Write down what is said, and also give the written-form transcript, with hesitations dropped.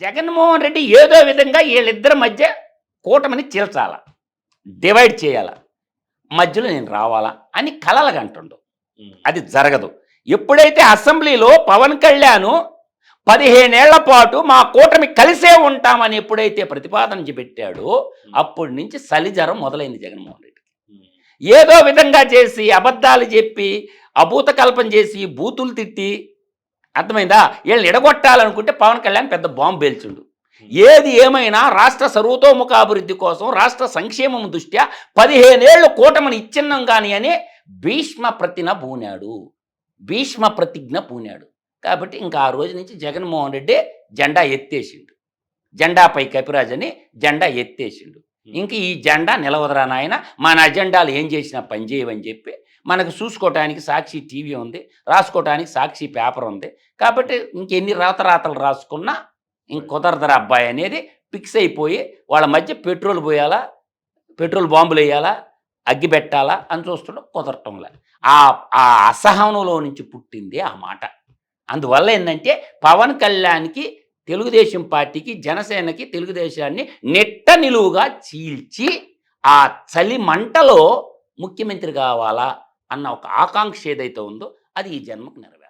జగన్మోహన్ రెడ్డి ఏదో విధంగా వీళ్ళిద్దరి మధ్య కూటమిని చీల్చాల, డివైడ్ చేయాల, మధ్యలో నేను రావాలా అని కలలుగంటుండు. అది జరగదు. ఎప్పుడైతే అసెంబ్లీలో పవన్ కళ్యాణ్ 15 ఏళ్ల పాటు మా కూటమి కలిసే ఉంటామని ఎప్పుడైతే ప్రతిపాదన పెట్టాడో అప్పటి నుంచి చలిజ్వరం మొదలైంది జగన్మోహన్ రెడ్డి. ఏదో విధంగా చేసి అబద్ధాలు చెప్పి అభూత కల్పన చేసి బూతులు తిట్టి, అర్థమైందా, వీళ్ళని ఎడగొట్టాలనుకుంటే పవన్ కళ్యాణ్ పెద్ద బాంబు పేల్చుండు. ఏది ఏమైనా రాష్ట్ర సర్వతోముఖాభివృద్ధి కోసం, రాష్ట్ర సంక్షేమం దృష్ట్యా 15 ఏళ్ళు కూటమిని ఇచ్చిన్నాం కానీ అని భీష్మ ప్రతిజ్ఞ పూనాడు. కాబట్టి ఇంకా ఆ రోజు నుంచి జగన్మోహన్ రెడ్డి జెండా ఎత్తేసిండు. జెండాపై కపిరాజ్ అని జెండా ఎత్తేసిండు. ఇంక ఈ జెండా నిలవదరా నాయన, మన అజెండాలు ఏం చేసినా పనిచేయవని చెప్పి మనకు చూసుకోవటానికి సాక్షి టీవీ ఉంది, రాసుకోవటానికి సాక్షి పేపర్ ఉంది. కాబట్టి ఇంకెన్ని రాతలు రాసుకున్నా ఇంక కుదరదరా అబ్బాయి అనేది ఫిక్స్ అయిపోయి వాళ్ళ మధ్య పెట్రోల్ పోయాలా, పెట్రోల్ బాంబులు వేయాలా, అగ్గి పెట్టాలా అని చూస్తుంటే కుదరటంలే. ఆ అసహనంలో నుంచి పుట్టింది ఆ మాట. అందువల్ల ఏంటంటే పవన్ కళ్యాణ్కి, తెలుగుదేశం పార్టీకి, జనసేనకి తెలుగుదేశాన్ని నెట్ట నిలువుగా చీల్చి ఆ చలి మంటలో ముఖ్యమంత్రి కావాలా అన్న ఒక ఆకాంక్ష ఏదైతే ఉందో అది ఈ జన్మకు నెరవేరు.